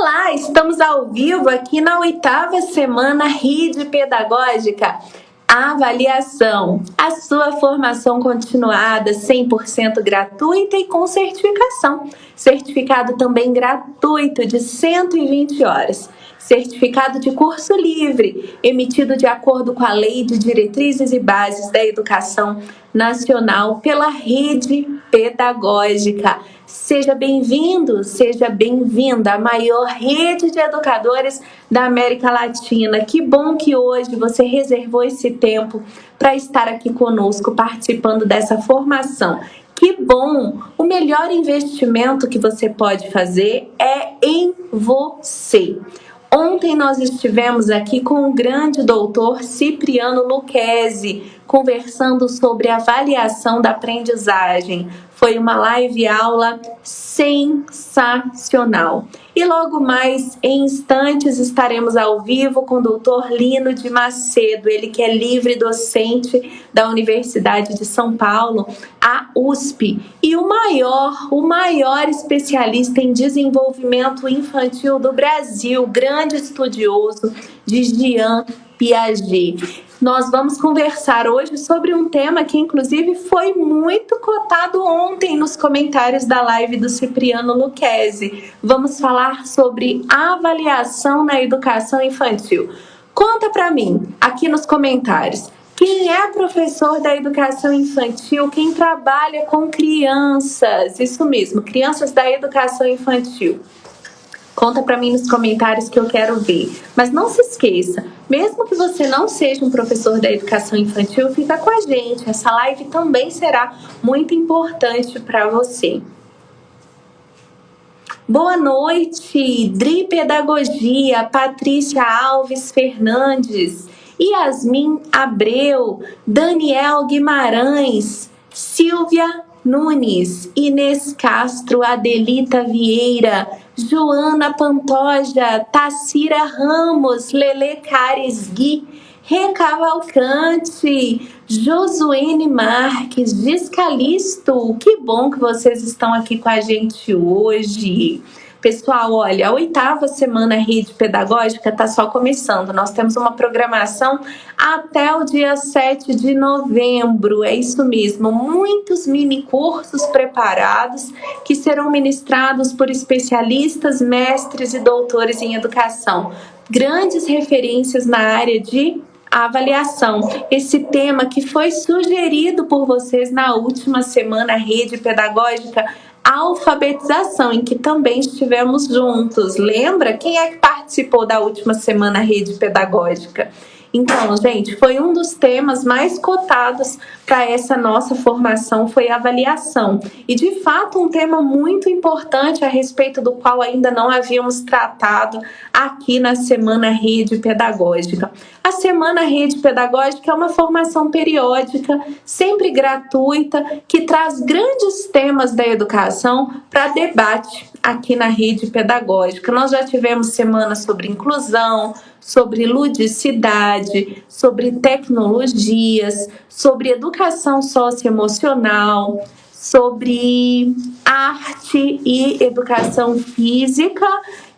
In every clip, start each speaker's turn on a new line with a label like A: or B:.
A: Olá, estamos ao vivo aqui na 8ª semana Rede Pedagógica. Avaliação, a sua formação continuada 100% gratuita e com certificação. Certificado também gratuito de 120 horas. Certificado de curso livre, emitido de acordo com a Lei de Diretrizes e Bases da Educação Nacional pela Rede Pedagógica. Seja bem-vindo, seja bem-vinda à maior rede de educadores da América Latina. Que bom que hoje você reservou esse tempo para estar aqui conosco participando dessa formação. Que bom! O melhor investimento que você pode fazer é em você. Ontem nós estivemos aqui com o grande doutor Cipriano Lucchesi, conversando sobre avaliação da aprendizagem. Foi uma live aula sensacional. E logo mais, em instantes, estaremos ao vivo com o doutor Lino de Macedo, ele que é livre docente da Universidade de São Paulo, a USP, e o maior especialista em desenvolvimento infantil do Brasil, grande estudioso de Jean Piaget. Nós vamos conversar hoje sobre um tema que, inclusive, foi muito cotado ontem nos comentários da live do Cipriano Lucchesi. Vamos falar sobre avaliação na educação infantil. Conta para mim, aqui nos comentários, quem é professor da educação infantil, quem trabalha com crianças, isso mesmo, crianças da educação infantil. Conta para mim nos comentários que eu quero ver. Mas não se esqueça, mesmo que você não seja um professor da educação infantil, fica com a gente. Essa live também será muito importante para você. Boa noite, Dri Pedagogia, Patrícia Alves Fernandes, Yasmin Abreu, Daniel Guimarães, Silvia Nunes, Inês Castro, Adelita Vieira, Joana Pantoja, Tacira Ramos, Lele Caresgui, Recavalcante, Josuene Marques, Giscalisto. Que bom que vocês estão aqui com a gente hoje. Pessoal, olha, a 8ª semana Rede Pedagógica está só começando. Nós temos uma programação até o dia 7 de novembro. É isso mesmo, muitos mini cursos preparados que serão ministrados por especialistas, mestres e doutores em educação. Grandes referências na área de avaliação. Esse tema que foi sugerido por vocês na última semana Rede Pedagógica, alfabetização, em que também estivemos juntos. Lembra? Quem é que participou da última semana Rede Pedagógica? Então, gente, foi um dos temas mais cotados para essa nossa formação, foi a avaliação. E, de fato, um tema muito importante a respeito do qual ainda não havíamos tratado aqui na Semana Rede Pedagógica. A Semana Rede Pedagógica é uma formação periódica, sempre gratuita, que traz grandes temas da educação para debate aqui na Rede Pedagógica. Nós já tivemos semanas sobre inclusão, sobre ludicidade, sobre tecnologias, sobre educação socioemocional, sobre arte e educação física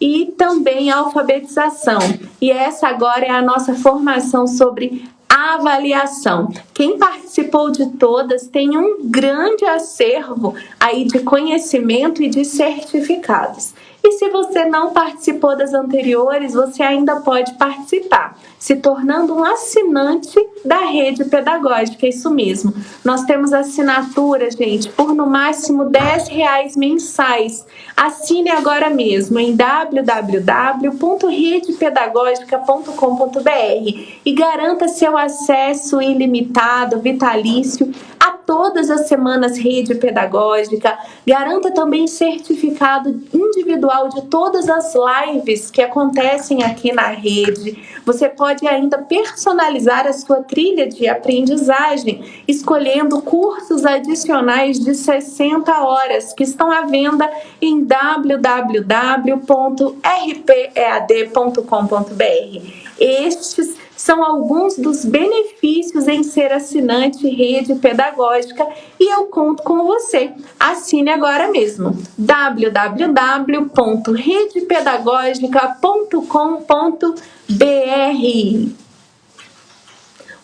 A: e também alfabetização. E essa agora é a nossa formação sobre avaliação. Quem participou de todas tem um grande acervo aí de conhecimento e de certificados. E se você não participou das anteriores, você ainda pode participar, se tornando um assinante da Rede Pedagógica, isso mesmo. Nós temos assinatura, gente, por no máximo R$10 mensais. Assine agora mesmo em www.redepedagogica.com.br e garanta seu acesso ilimitado, vitalício, a todas as semanas Rede Pedagógica. Garanta também certificado individual de todas as lives que acontecem aqui na rede. Você pode ainda personalizar a sua trilha de aprendizagem, escolhendo cursos adicionais de 60 horas que estão à venda em www.rpead.com.br. Estes são alguns dos benefícios em ser assinante Rede Pedagógica e eu conto com você. Assine agora mesmo www.redepedagogica.com.br.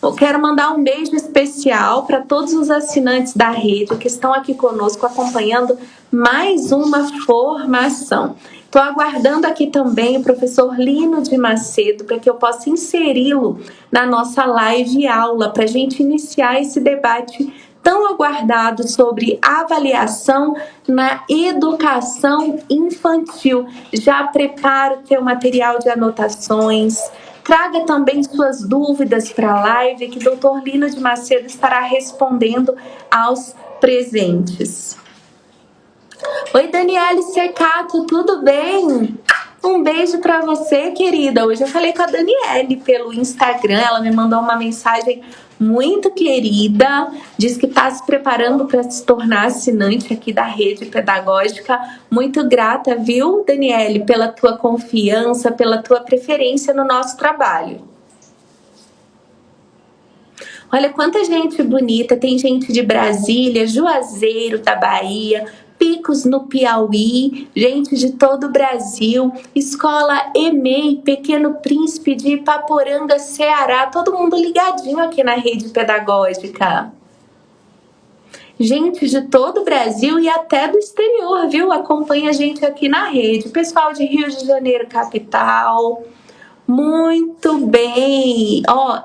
A: Eu quero mandar um beijo especial para todos os assinantes da rede que estão aqui conosco acompanhando mais uma formação. Estou aguardando aqui também o professor Lino de Macedo para que eu possa inseri-lo na nossa live aula para a gente iniciar esse debate tão aguardado sobre avaliação na educação infantil. Já prepara o teu material de anotações. Traga também suas dúvidas para a live que o Dr. Lino de Macedo estará respondendo aos presentes. Oi, Daniele Secato, tudo bem? Um beijo para você, querida. Hoje eu falei com a Daniele pelo Instagram, ela me mandou uma mensagem muito querida, diz que está se preparando para se tornar assinante aqui da Rede Pedagógica. Muito grata, viu, Daniele, pela tua confiança, pela tua preferência no nosso trabalho. Olha quanta gente bonita, tem gente de Brasília, Juazeiro da Bahia, Picos no Piauí, gente de todo o Brasil, Escola EMEI, Pequeno Príncipe de Ipaporanga, Ceará, todo mundo ligadinho aqui na Rede Pedagógica. Gente de todo o Brasil e até do exterior, viu? Acompanha a gente aqui na rede. Pessoal de Rio de Janeiro, capital. Muito bem. Ó,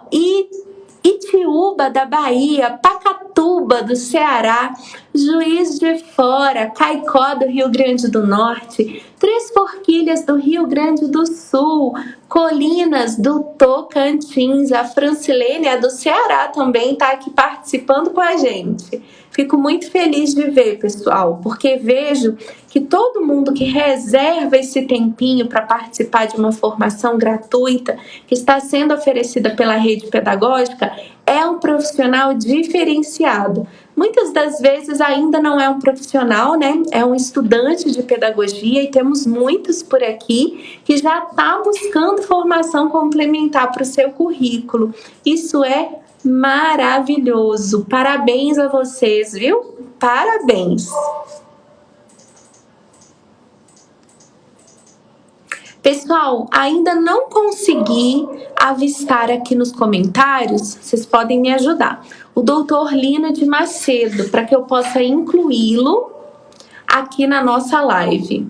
A: Itiúba da Bahia, Pacatuba do Ceará, Juiz de Fora, Caicó do Rio Grande do Norte, Três Forquilhas do Rio Grande do Sul, Colinas do Tocantins, a Francilene, a do Ceará também está aqui participando com a gente. Fico muito feliz de ver, pessoal, porque vejo que todo mundo que reserva esse tempinho para participar de uma formação gratuita que está sendo oferecida pela rede pedagógica é um profissional diferenciado. Muitas das vezes ainda não é um profissional, né? É um estudante de pedagogia e temos muitos por aqui que já está buscando formação complementar para o seu currículo. Isso é maravilhoso. Parabéns a vocês, viu? Parabéns. Pessoal, ainda não consegui avistar aqui nos comentários, vocês podem me ajudar. O doutor Lino de Macedo, para que eu possa incluí-lo aqui na nossa live.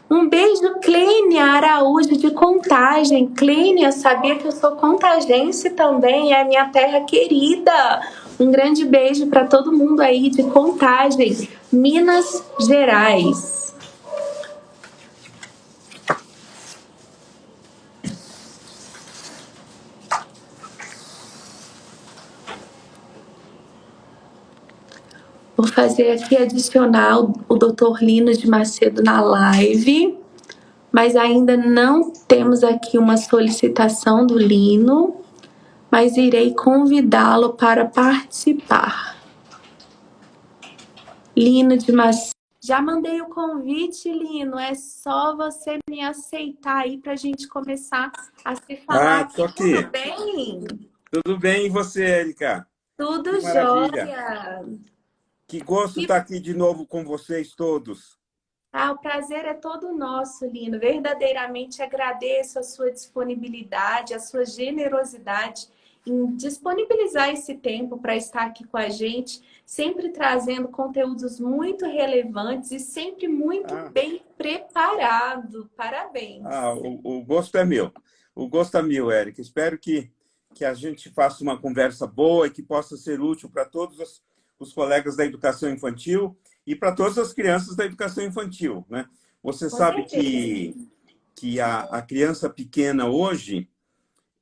A: Um beijo, Clênia Araújo de Contagem. Clênia, sabia que eu sou contagense também, é a minha terra querida. Um grande beijo para todo mundo aí de Contagem, Minas Gerais. Vou fazer aqui adicionar o Dr. Lino de Macedo na live, mas ainda não temos aqui uma solicitação do Lino, mas irei convidá-lo para participar. Lino de Macedo. Já mandei o convite, Lino, é só você me aceitar aí para a gente começar a se falar.
B: Tô aqui.
A: Tudo bem?
B: Tudo bem, e você, Érica?
A: Tudo jóia.
B: Que gosto estar aqui de novo com vocês todos.
A: O prazer é todo nosso, Lino. Verdadeiramente agradeço a sua disponibilidade, a sua generosidade em disponibilizar esse tempo para estar aqui com a gente, sempre trazendo conteúdos muito relevantes e sempre muito bem preparado. Parabéns.
B: O gosto é meu. O gosto é meu, Érica. Espero que a gente faça uma conversa boa e que possa ser útil para todos os colegas da educação infantil e para todas as crianças da educação infantil, né? Você sabe que a criança pequena hoje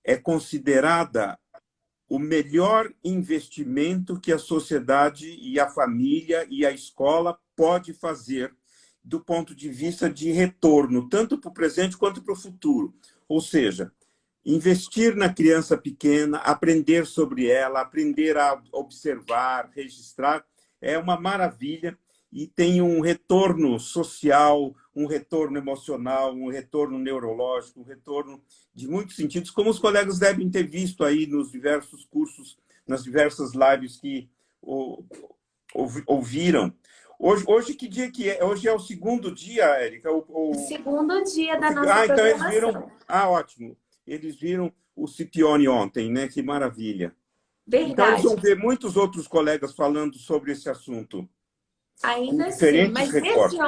B: é considerada o melhor investimento que a sociedade e a família e a escola pode fazer do ponto de vista de retorno, tanto para o presente quanto para o futuro. Ou seja, investir na criança pequena, aprender sobre ela, aprender a observar, registrar, é uma maravilha. e tem um retorno social, um retorno emocional, um retorno neurológico, um retorno de muitos sentidos, como os colegas devem ter visto aí nos diversos cursos, nas diversas lives que ouviram. Hoje que dia que é? Hoje é o segundo dia, Érica?
A: O segundo dia da nossa
B: Então eles viram...
A: programação.
B: ótimo. Eles viram o Scipione ontem, né? Que maravilha. Então eles vão
A: Verdade.
B: ver muitos outros colegas falando sobre esse assunto, com
A: Ainda assim,
B: diferentes
A: mas
B: recortes.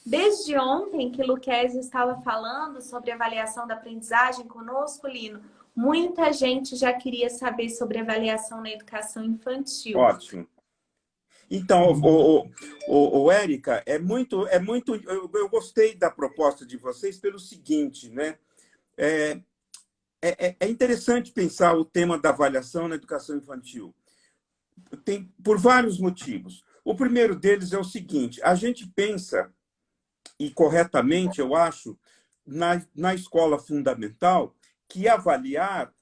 A: desde ontem que o Luquezzi estava falando sobre avaliação da aprendizagem conosco, Lino, muita gente já queria saber sobre avaliação na educação infantil.
B: Ótimo. Então, Érica, eu gostei da proposta de vocês pelo seguinte, né? É interessante pensar o tema da avaliação na educação infantil. Tem por vários motivos. O primeiro deles é o seguinte: a gente pensa, e corretamente, eu acho, na escola fundamental, que avaliar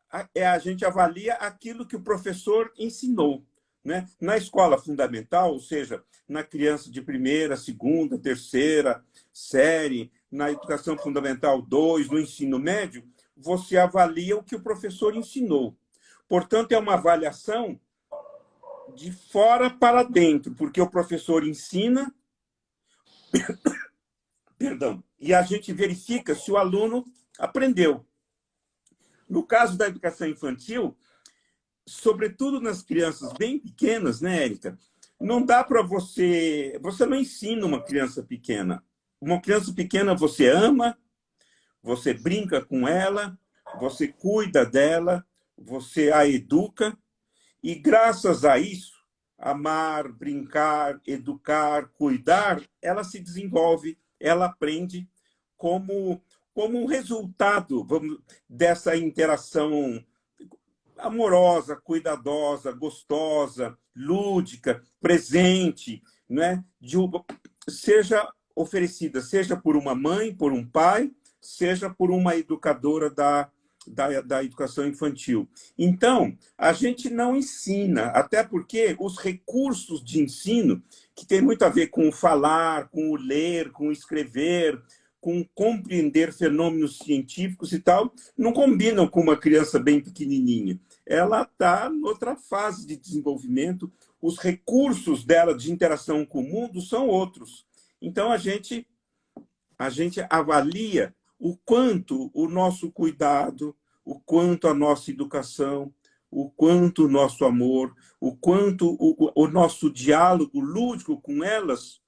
B: a gente avalia aquilo que o professor ensinou. Né? Na escola fundamental, ou seja, na criança de primeira, segunda, terceira série, na educação fundamental 2, no ensino médio, você avalia o que o professor ensinou. Portanto, é uma avaliação de fora para dentro, porque o professor ensina, perdão, e a gente verifica se o aluno aprendeu. No caso da educação infantil, sobretudo nas crianças bem pequenas, né, Érica? Não dá para você... Você não ensina uma criança pequena. Uma criança pequena você ama, você brinca com ela, você cuida dela, você a educa, e graças a isso, amar, brincar, educar, cuidar, ela se desenvolve, ela aprende como um resultado dessa interação amorosa, cuidadosa, gostosa, lúdica, presente, né? Seja oferecida, seja por uma mãe, por um pai, seja por uma educadora da educação infantil. Então, a gente não ensina, até porque os recursos de ensino, que tem muito a ver com o falar, com o ler, com o escrever, com compreender fenômenos científicos e tal, não combinam com uma criança bem pequenininha. Ela está em outra fase de desenvolvimento, os recursos dela de interação com o mundo são outros. Então, a gente avalia o quanto o nosso cuidado, o quanto a nossa educação, o quanto o nosso amor, o quanto o nosso diálogo lúdico com elas,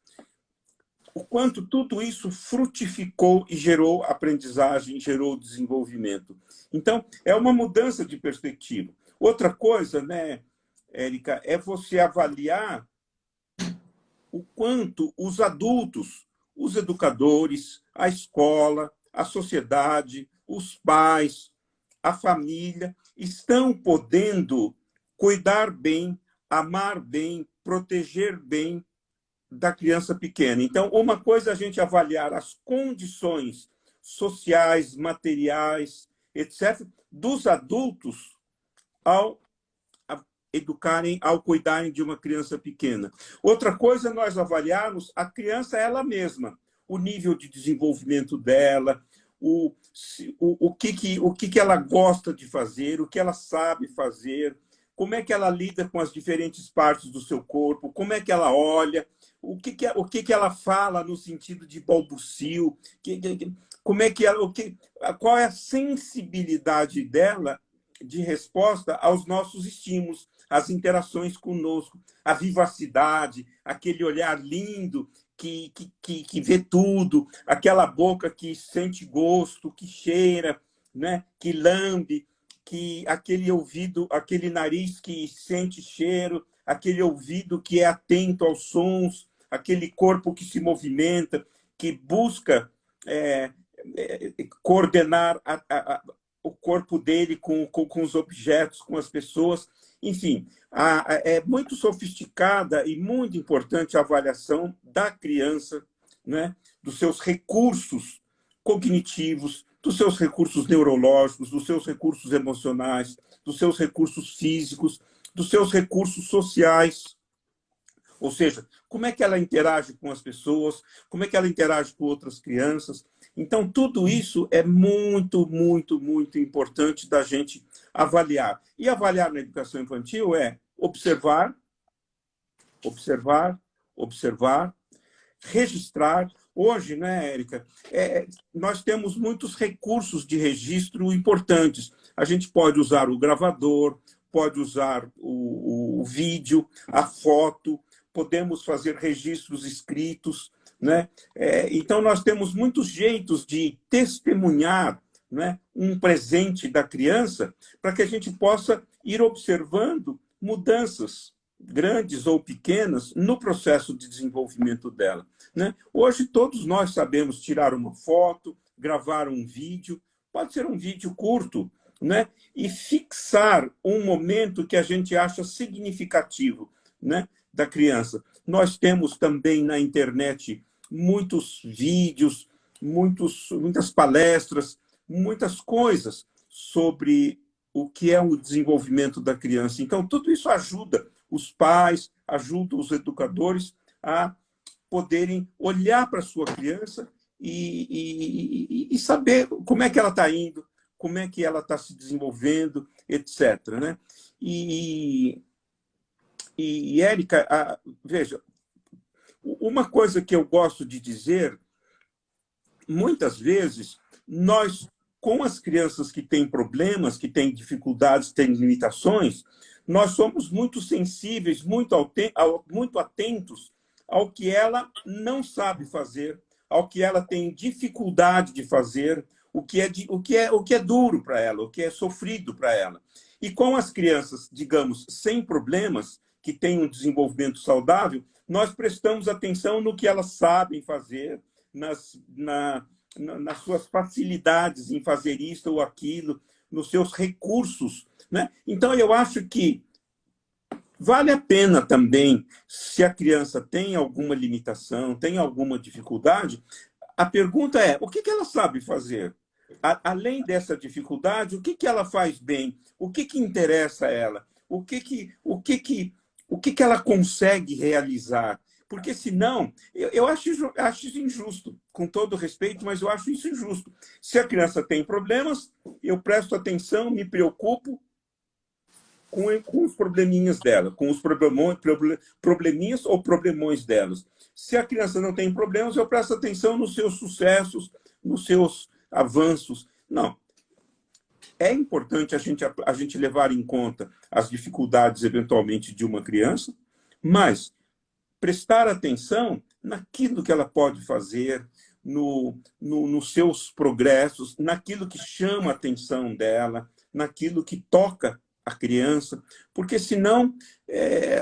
B: o quanto tudo isso frutificou e gerou aprendizagem, gerou desenvolvimento. Então, é uma mudança de perspectiva. Outra coisa, né, Érica, é você avaliar o quanto os adultos, os educadores, a escola, a sociedade, os pais, a família, estão podendo cuidar bem, amar bem, proteger bem da criança pequena. Então, uma coisa é a gente avaliar as condições sociais, materiais, etc., dos adultos ao educarem, ao cuidarem de uma criança pequena. Outra coisa é nós avaliarmos a criança ela mesma, o nível de desenvolvimento dela, o que ela gosta de fazer, o que ela sabe fazer, como é que ela lida com as diferentes partes do seu corpo, como é que ela olha, o que ela fala no sentido de balbucio, como é que ela, qual é a sensibilidade dela de resposta aos nossos estímulos, às interações conosco, a vivacidade, aquele olhar lindo que vê tudo, aquela boca que sente gosto, que cheira, né? Que lambe, aquele ouvido, aquele nariz que sente cheiro, aquele ouvido que é atento aos sons, aquele corpo que se movimenta, que busca coordenar o corpo dele com os objetos, com as pessoas. Enfim, é muito sofisticada e muito importante a avaliação da criança, né? Dos seus recursos cognitivos, dos seus recursos neurológicos, dos seus recursos emocionais, dos seus recursos físicos, dos seus recursos sociais. Ou seja, como é que ela interage com as pessoas, como é que ela interage com outras crianças. Então, tudo isso é muito, muito, muito importante da gente avaliar. E avaliar na educação infantil é observar, observar, observar, registrar. Hoje, né, Érica, nós temos muitos recursos de registro importantes. A gente pode usar o gravador, pode usar o vídeo, a foto, podemos fazer registros escritos, né? Então, nós temos muitos jeitos de testemunhar, né, um presente da criança para que a gente possa ir observando mudanças grandes ou pequenas no processo de desenvolvimento dela, né? Hoje, todos nós sabemos tirar uma foto, gravar um vídeo, pode ser um vídeo curto, né? E fixar um momento que a gente acha significativo, né, da criança. Nós temos também na internet muitos vídeos, muitas palestras, muitas coisas sobre o que é o desenvolvimento da criança. Então, tudo isso ajuda os pais, ajuda os educadores a poderem olhar para a sua criança e saber como é que ela está indo, como é que ela está se desenvolvendo, etc. Né? Érica, veja, uma coisa que eu gosto de dizer, muitas vezes, nós, com as crianças que têm problemas, que têm dificuldades, têm limitações, nós somos muito sensíveis, muito atentos ao que ela não sabe fazer, ao que ela tem dificuldade de fazer, o que é duro para ela, o que é sofrido para ela. E com as crianças, digamos, sem problemas, que têm um desenvolvimento saudável, nós prestamos atenção no que elas sabem fazer, nas suas facilidades em fazer isso ou aquilo, nos seus recursos, né? Então, eu acho que vale a pena também, se a criança tem alguma limitação, tem alguma dificuldade, a pergunta é, o que ela sabe fazer? Além dessa dificuldade, o que ela faz bem? O que interessa a ela? O que ela consegue realizar? Porque, senão, eu acho isso injusto, com todo respeito, mas eu acho isso injusto. Se a criança tem problemas, eu presto atenção, me preocupo com os probleminhas dela, com os probleminhas ou problemões delas. Se a criança não tem problemas, eu presto atenção nos seus sucessos, nos seus avanços. Não. É importante a gente levar em conta as dificuldades, eventualmente, de uma criança, mas prestar atenção naquilo que ela pode fazer, nos seus progressos, naquilo que chama a atenção dela, naquilo que toca a criança, porque senão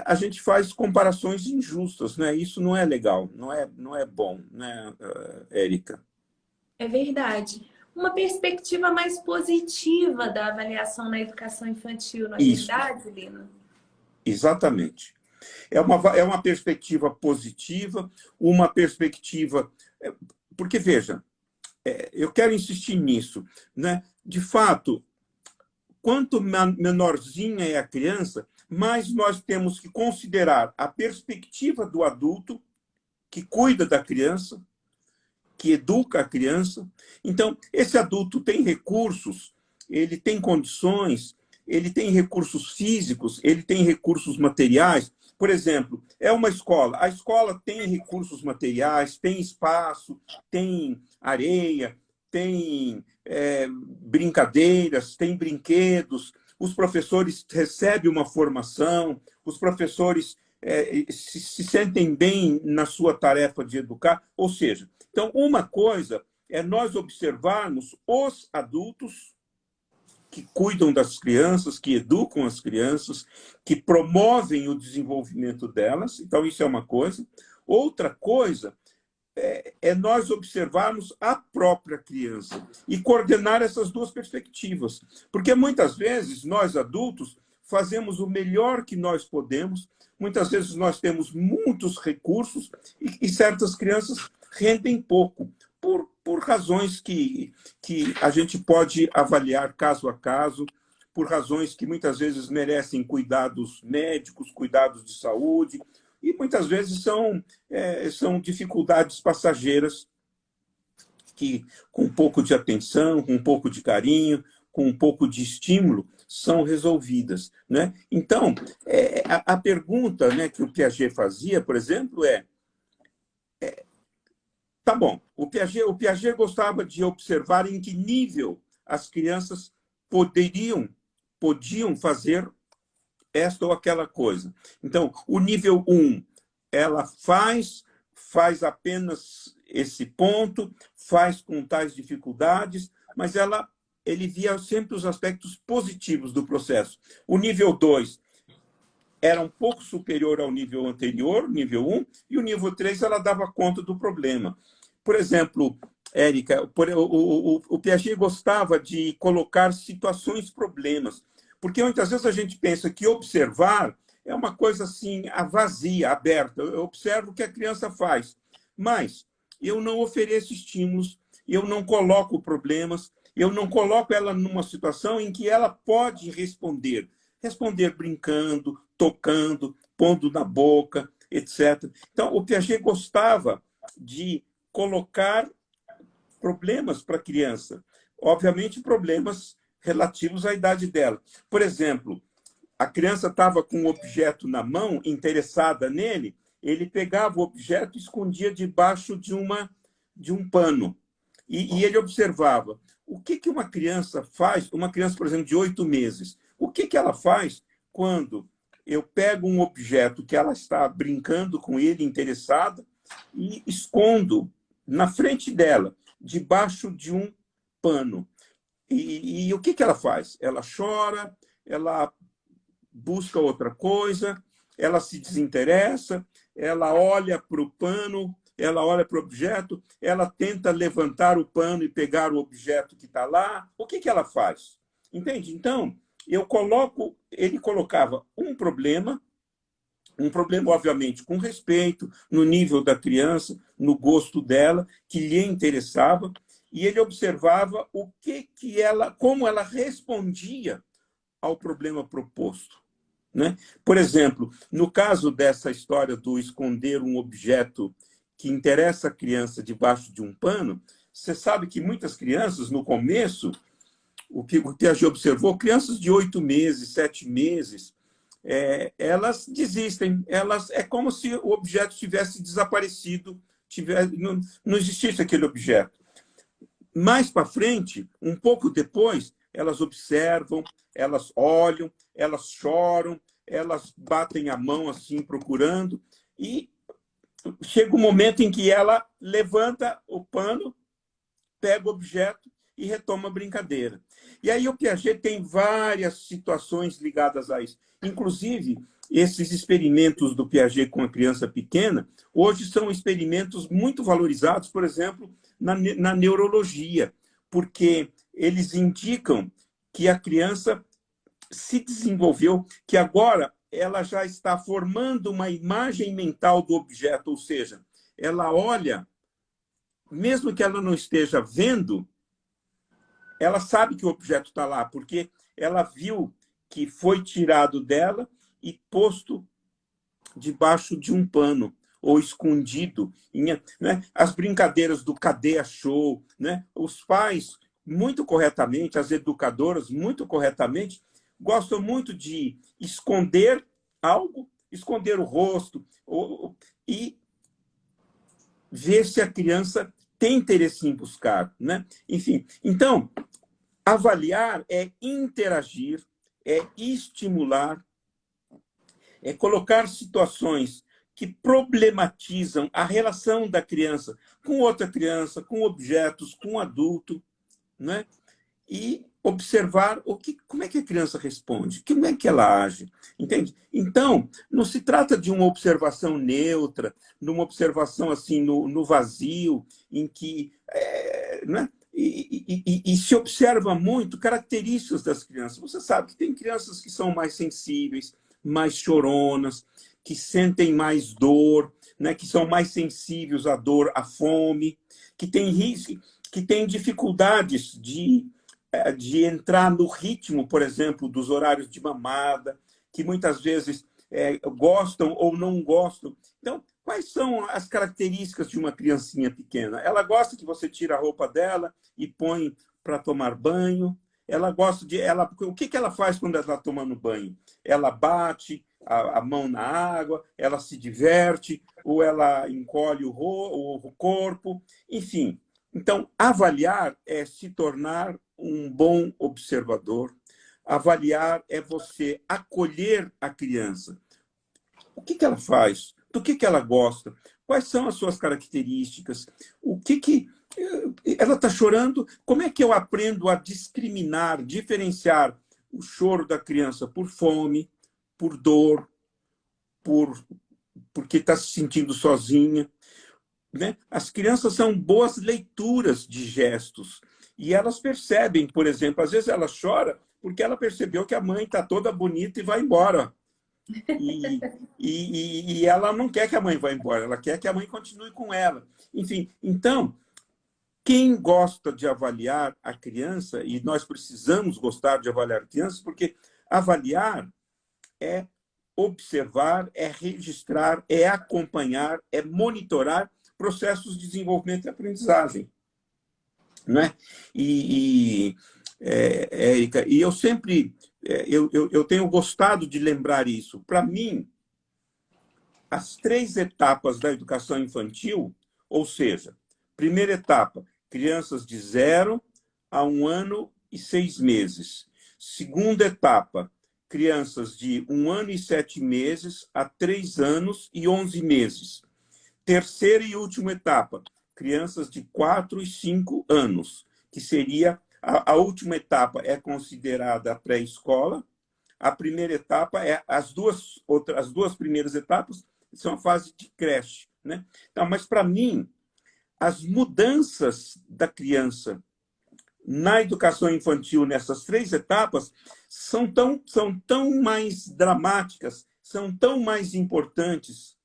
B: a gente faz comparações injustas, né? Isso não é legal, não é bom, né, Érica?
A: É verdade. Uma perspectiva mais positiva da avaliação na educação infantil, não é
B: Isso,
A: verdade, Lina?
B: exatamente. É uma perspectiva positiva, uma perspectiva... Porque, veja, eu quero insistir nisso, né? De fato, quanto menorzinha é a criança, mais nós temos que considerar a perspectiva do adulto que cuida da criança, que educa a criança. Então, esse adulto tem recursos, ele tem condições, ele tem recursos físicos, ele tem recursos materiais. Por exemplo, é uma escola. A escola tem recursos materiais, tem espaço, tem areia, tem brincadeiras, tem brinquedos, os professores recebem uma formação, os professores se sentem bem na sua tarefa de educar. Ou seja, então, uma coisa é nós observarmos os adultos que cuidam das crianças, que educam as crianças, que promovem o desenvolvimento delas. Então, isso é uma coisa. Outra coisa é nós observarmos a própria criança e coordenar essas duas perspectivas. Porque, muitas vezes, nós adultos fazemos o melhor que nós podemos, muitas vezes nós temos muitos recursos e certas crianças rendem pouco, por razões que a gente pode avaliar caso a caso, por razões que muitas vezes merecem cuidados médicos, cuidados de saúde, e muitas vezes são dificuldades passageiras que, com um pouco de atenção, com um pouco de carinho, com um pouco de estímulo, são resolvidas, né? Então, a pergunta, né, que o Piaget fazia, por exemplo, tá bom, o Piaget gostava de observar em que nível as crianças podiam fazer esta ou aquela coisa. Então, o nível 1, ela faz apenas esse ponto, faz com tais dificuldades, mas ele via sempre os aspectos positivos do processo. O nível 2 era um pouco superior ao nível anterior, nível 1, e o nível 3 ela dava conta do problema. Por exemplo, Érica, o Piaget gostava de colocar situações, problemas, porque muitas vezes a gente pensa que observar é uma coisa assim, vazia, aberta. Eu observo o que a criança faz, mas eu não ofereço estímulos, eu não coloco problemas, eu não coloco ela numa situação em que ela pode responder. Responder brincando, tocando, pondo na boca, etc. Então, o Piaget gostava de colocar problemas para a criança. Obviamente, problemas relativos à idade dela. Por exemplo, a criança estava com um objeto na mão, interessada nele, ele pegava o objeto e escondia debaixo de um pano. E ele observava o que uma criança faz, uma criança, por exemplo, de 8 meses, o que ela faz quando eu pego um objeto que ela está brincando com ele, interessada, e escondo na frente dela, debaixo de um pano. E o que ela faz? Ela chora, ela busca outra coisa, ela se desinteressa, ela olha para o pano, ela olha para o objeto, ela tenta levantar o pano e pegar o objeto que está lá. O que ela faz? Entende? Então, ele colocava um problema, obviamente, com respeito, no nível da criança, no gosto dela, que lhe interessava, e ele observava como ela respondia ao problema proposto, né? Por exemplo, no caso dessa história do esconder um objeto que interessa a criança debaixo de um pano, você sabe que muitas crianças, no começo, o Piaget observou, crianças de 8 meses, 7 meses, elas desistem, é como se o objeto tivesse desaparecido, não existisse aquele objeto. Mais para frente, um pouco depois, elas observam, elas olham, elas choram, elas batem a mão assim, procurando, e chega um momento em que ela levanta o pano, pega o objeto e retoma a brincadeira. E aí o Piaget tem várias situações ligadas a isso. Inclusive, esses experimentos do Piaget com a criança pequena, hoje são experimentos muito valorizados, por exemplo, na neurologia, porque eles indicam que a criança se desenvolveu, que agora ela já está formando uma imagem mental do objeto, ou seja, ela olha, mesmo que ela não esteja vendo, ela sabe que o objeto está lá, porque ela viu que foi tirado dela e posto debaixo de um pano, ou escondido. Né? As brincadeiras do Cadê Achou, né? Os pais, muito corretamente, as educadoras, muito corretamente, gostam muito de esconder algo, esconder o rosto, e ver se a criança tem interesse em buscar, né? Enfim, então, avaliar é interagir, é estimular, é colocar situações que problematizam a relação da criança com outra criança, com objetos, com adulto, né? E observar como é que a criança responde, como é que ela age, entende? Então, não se trata de uma observação neutra, de uma observação assim no vazio, em que né? E se observa muito características das crianças. Você sabe que tem crianças que são mais sensíveis, mais choronas, que sentem mais dor, né? Que são mais sensíveis à dor, à fome, que têm risco, que têm dificuldades de entrar no ritmo, por exemplo, dos horários de mamada, que muitas vezes gostam ou não gostam. Então, quais são as características de uma criancinha pequena? Ela gosta que você tire a roupa dela e põe para tomar banho. Ela gosta de... o que ela faz quando ela está tomando banho? Ela bate a mão na água, ela se diverte, ou ela encolhe o corpo, enfim. Então, avaliar é se tornar um bom observador. Avaliar é você acolher a criança. O que ela faz? Do que ela gosta? Quais são as suas características? O que ela está chorando? Como é que eu aprendo a discriminar, diferenciar o choro da criança por fome, por dor, porque está se sentindo sozinha? Né? As crianças são boas leituras de gestos e elas percebem, por exemplo, às vezes ela chora porque ela percebeu que a mãe está toda bonita e vai embora. E ela não quer que a mãe vá embora, ela quer que a mãe continue com ela. Enfim, então, quem gosta de avaliar a criança, e nós precisamos gostar de avaliar a criança, porque avaliar é observar, é registrar, é acompanhar, é monitorar processos de desenvolvimento e aprendizagem. Não é? Érica, e eu sempre eu tenho gostado de lembrar isso. Para mim, as 3 etapas da educação infantil, ou seja, primeira etapa, crianças de 0 a 1 ano e 6 meses. Segunda etapa, crianças de 1 ano e 7 meses a 3 anos e 11 meses. Terceira e última etapa, crianças de 4 e 5 anos, que seria a última etapa é considerada a pré-escola. A primeira etapa as duas primeiras etapas são a fase de creche, né? Então, mas para mim, as mudanças da criança na educação infantil nessas 3 etapas são tão mais dramáticas, são tão mais importantes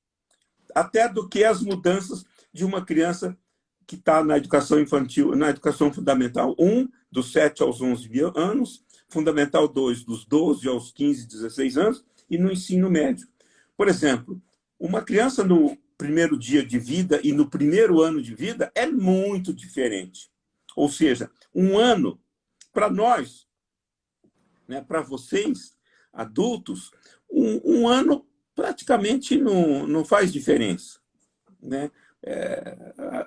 B: até do que as mudanças de uma criança que está na educação infantil, na educação fundamental 1, dos 7 aos 11 anos, fundamental 2, dos 12 aos 15, 16 anos, e no ensino médio. Por exemplo, uma criança no primeiro dia de vida e no primeiro ano de vida é muito diferente. Ou seja, 1 ano, para nós, né, para vocês, adultos, um ano praticamente não faz diferença, né?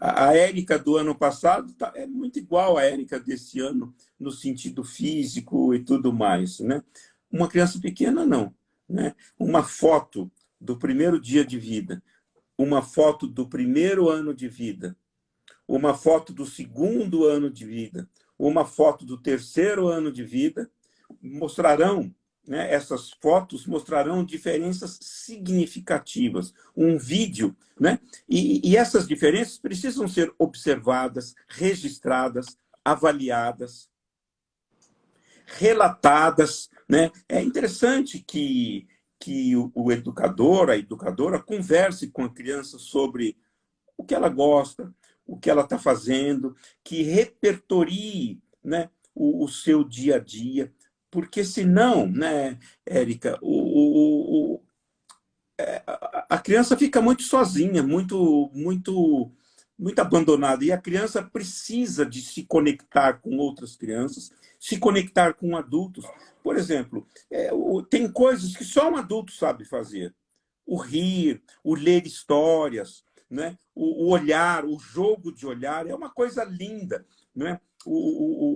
B: A Érica do ano passado é muito igual à Érica desse ano, no sentido físico e tudo mais, né? Uma criança pequena, não, né? Uma foto do primeiro dia de vida, uma foto do primeiro ano de vida, uma foto do segundo ano de vida, uma foto do terceiro ano de vida, mostrarão, né, essas fotos mostrarão diferenças significativas. Um vídeo, né? E essas diferenças precisam ser observadas, registradas, avaliadas, relatadas, né? É interessante que o educador, a educadora, converse com a criança sobre o que ela gosta, o que ela está fazendo, que repertorie, né, o seu dia a dia, porque senão, né, Érica, a criança fica muito sozinha, muito abandonada, e a criança precisa de se conectar com outras crianças, se conectar com adultos. Por exemplo, tem coisas que só um adulto sabe fazer. O rir, o ler histórias, né? O olhar, o jogo de olhar é uma coisa linda, né?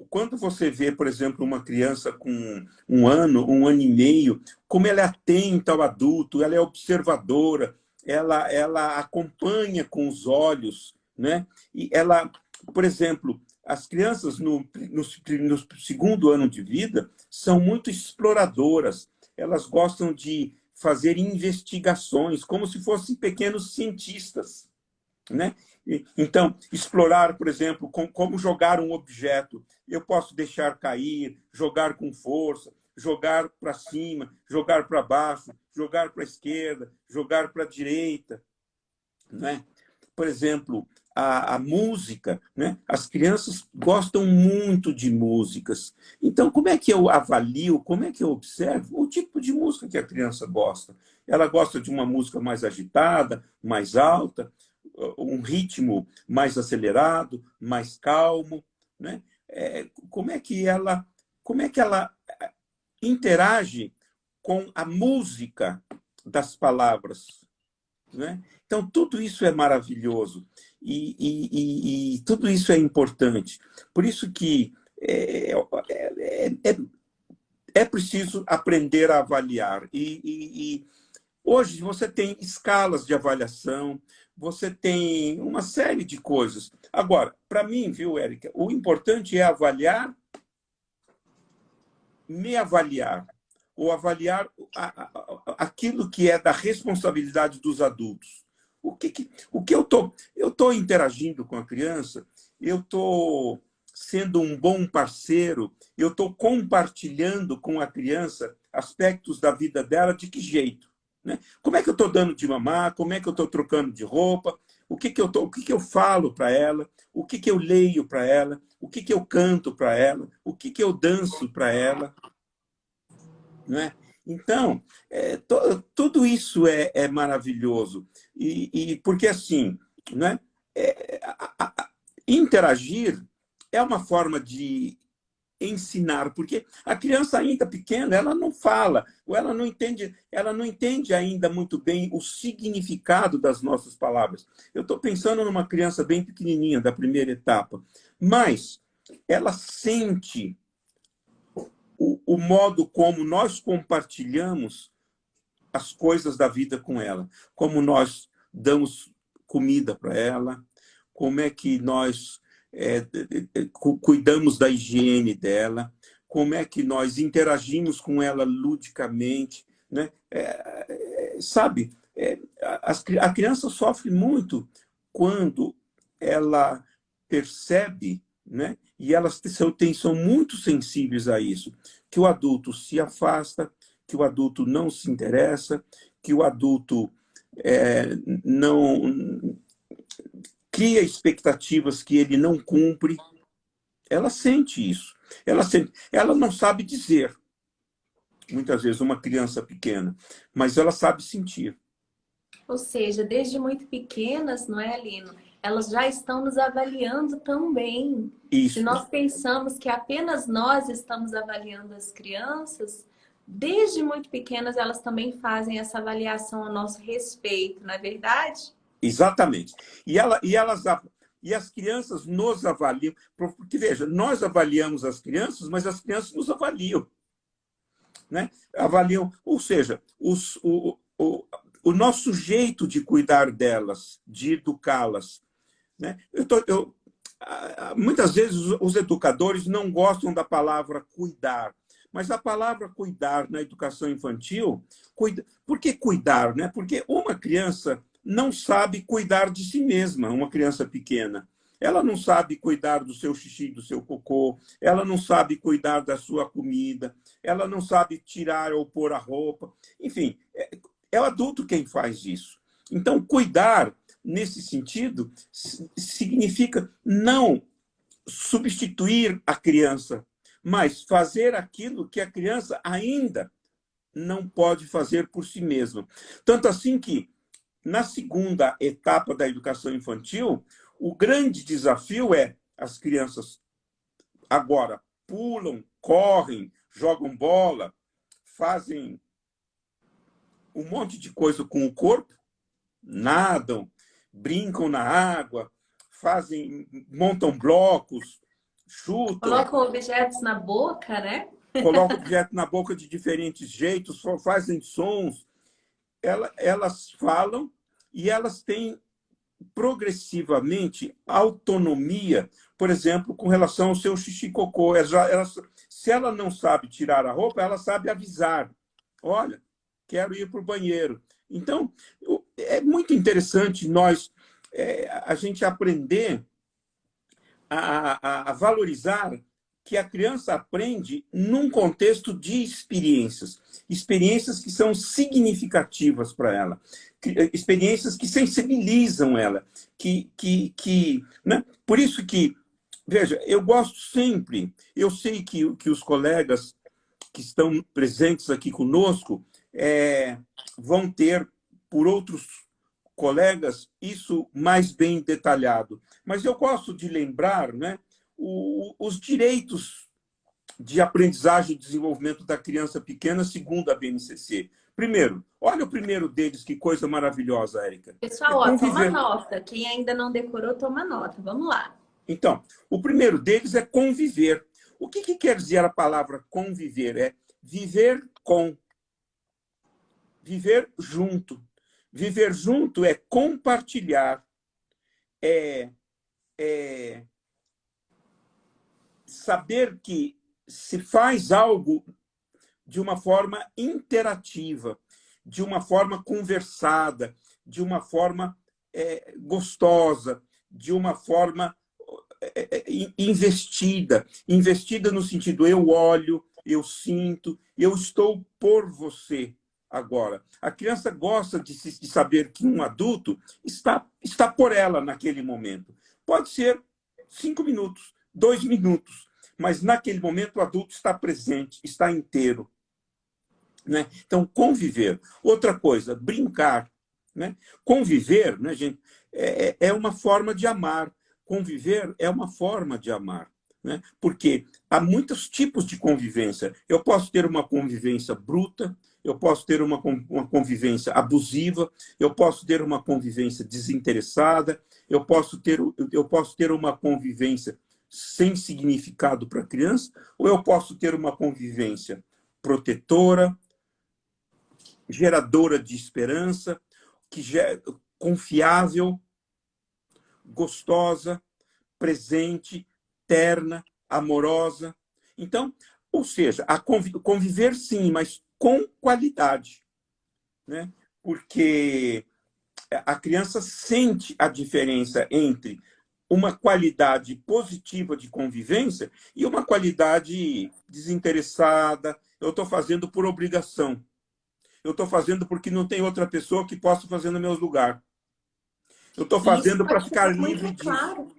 B: Quando você vê, por exemplo, uma criança com 1 ano e meio, como ela é atenta ao adulto, ela é observadora, ela acompanha com os olhos, né? E ela, por exemplo, as crianças no segundo ano de vida são muito exploradoras, elas gostam de fazer investigações, como se fossem pequenos cientistas, né? Então, explorar, por exemplo, como jogar um objeto. Eu posso deixar cair, jogar com força, jogar para cima, jogar para baixo, jogar para a esquerda, jogar para a direita, né? Por exemplo, a música, né? As crianças gostam muito de músicas. Então, como é que eu avalio, como é que eu observo o tipo de música que a criança gosta? Ela gosta de uma música mais agitada, mais alta, um ritmo mais acelerado, mais calmo, né? Como é que ela interage com a música das palavras, né? Então, tudo isso é maravilhoso e tudo isso é importante. Por isso que é preciso aprender a avaliar. Hoje você tem escalas de avaliação, você tem uma série de coisas. Agora, para mim, viu, Érica, o importante é avaliar, me avaliar, ou avaliar aquilo que é da responsabilidade dos adultos. O que eu tô interagindo com a criança, eu estou sendo um bom parceiro, eu estou compartilhando com a criança aspectos da vida dela, de que jeito? Né? Como é que eu estou dando de mamar? Como é que eu estou trocando de roupa? O que eu falo para ela? O que eu leio para ela? O que eu canto para ela? O que eu danço para ela? Né? Então, tudo isso é maravilhoso. Porque, assim, né? Interagir é uma forma de ensinar, porque a criança ainda pequena, ela não fala, ou ela não entende ainda muito bem o significado das nossas palavras. Eu estou pensando numa criança bem pequenininha, da primeira etapa, mas ela sente o modo como nós compartilhamos as coisas da vida com ela, como nós damos comida para ela, como é que nós cuidamos da higiene dela, como é que nós interagimos com ela ludicamente, né? Sabe, a criança sofre muito quando ela percebe, né? E elas são muito sensíveis a isso, que o adulto se afasta, que o adulto não se interessa, que o adulto não cria expectativas que ele não cumpre. Ela sente isso. Ela não sabe dizer, muitas vezes, uma criança pequena, mas ela sabe sentir.
A: Ou seja, desde muito pequenas, não é, Lino? Elas já estão nos avaliando também. Se
B: Isso,
A: nós pensamos que apenas nós estamos avaliando as crianças, desde muito pequenas elas também fazem essa avaliação a nosso respeito, não é verdade?
B: exatamente. E as crianças nos avaliam, porque, veja, nós avaliamos as crianças, mas as crianças nos avaliam. Né? Avaliam, ou seja, o nosso jeito de cuidar delas, de educá-las. Né? Muitas vezes os educadores não gostam da palavra cuidar, mas a palavra cuidar na educação infantil, por que cuidar? Né? Porque uma criança não sabe cuidar de si mesma, uma criança pequena. Ela não sabe cuidar do seu xixi, do seu cocô, ela não sabe cuidar da sua comida, ela não sabe tirar ou pôr a roupa. Enfim, é o adulto quem faz isso. Então, cuidar, nesse sentido, significa não substituir a criança, mas fazer aquilo que a criança ainda não pode fazer por si mesma. Tanto assim que, na segunda etapa da educação infantil, o grande desafio é as crianças agora pulam, correm, jogam bola, fazem um monte de coisa com o corpo, nadam, brincam na água, montam blocos, chutam,
A: Colocam objetos na boca, né?
B: colocam objeto na boca de diferentes jeitos, fazem sons. Elas falam e elas têm progressivamente autonomia, por exemplo, com relação ao seu xixi cocô. Se ela não sabe tirar a roupa, ela sabe avisar. Olha, quero ir para o banheiro. Então, é muito interessante a gente aprender a valorizar que a criança aprende num contexto de experiências. Experiências que são significativas para ela. Experiências que sensibilizam ela. Né? Por isso que, veja, eu gosto sempre, eu sei que os colegas que estão presentes aqui conosco vão ter, por outros colegas, isso mais bem detalhado. Mas eu gosto de lembrar, né, os direitos de aprendizagem e desenvolvimento da criança pequena, segundo a BNCC. Primeiro, olha o primeiro deles, que coisa maravilhosa, Érica.
A: Pessoal, ó, toma nota. Quem ainda não decorou, toma nota. Vamos lá.
B: Então, o primeiro deles é conviver. O que quer dizer a palavra conviver? É viver com, viver junto. Viver junto é compartilhar, é saber que se faz algo de uma forma interativa, de uma forma conversada, de uma forma gostosa, de uma forma investida. Investida no sentido, eu olho, eu sinto, eu estou por você agora. A criança gosta de saber que um adulto está por ela naquele momento. Pode ser 5 minutos, 2 minutos, mas naquele momento o adulto está presente, está inteiro. Né? Então, conviver. Outra coisa, brincar. Né? Conviver, né, gente, é uma forma de amar. Conviver é uma forma de amar. Né? Porque há muitos tipos de convivência. Eu posso ter uma convivência bruta, eu posso ter uma convivência abusiva, eu posso ter uma convivência desinteressada, eu posso ter uma convivência sem significado para a criança, ou eu posso ter uma convivência protetora, geradora de esperança, confiável, gostosa, presente, terna, amorosa. Então, ou seja, conviver sim, mas com qualidade. Né? Porque a criança sente a diferença entre uma qualidade positiva de convivência e uma qualidade desinteressada. Eu estou fazendo por obrigação. Eu estou fazendo porque não tem outra pessoa que possa fazer no meu lugar. Eu estou fazendo para ficar livre disso.
A: Claro.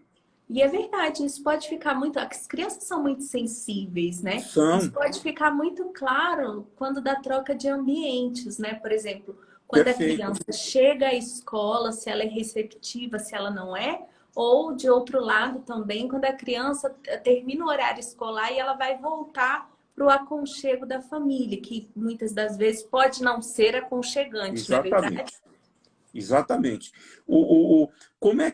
A: E é verdade, isso pode ficar muito... As crianças são muito sensíveis, né?
B: São.
A: Isso pode ficar muito claro quando dá troca de ambientes, né? Por exemplo, quando
B: Perfeito.
A: a criança chega à escola, se ela é receptiva, se ela não é, ou de outro lado também, quando a criança termina o horário escolar e ela vai voltar para o aconchego da família, que muitas das vezes pode não ser aconchegante, não é verdade?
B: Exatamente. Como é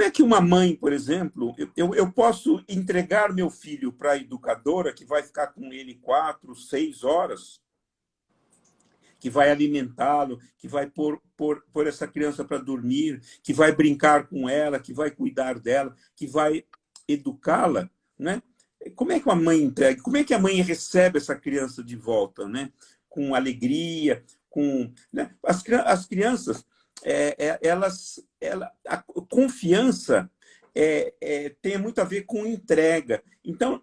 B: que uma mãe, por exemplo, eu posso entregar meu filho para a educadora que vai ficar com ele 4, 6 horas, que vai alimentá-lo, que vai pôr essa criança para dormir, que vai brincar com ela, que vai cuidar dela, que vai educá-la, né? Como é que uma mãe entrega? Como é que a mãe recebe essa criança de volta, né? Com alegria, né? As crianças, a confiança tem muito a ver com entrega. Então,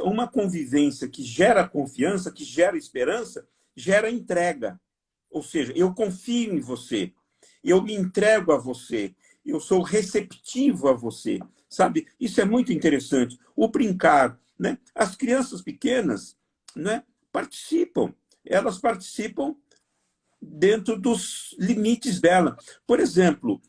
B: uma convivência que gera confiança, que gera esperança, gera entrega. Ou seja, eu confio em você, eu me entrego a você, eu sou receptivo a você. Sabe? Isso é muito interessante. O brincar, né? As crianças pequenas, né, participam. Elas participam dentro dos limites dela. Por exemplo,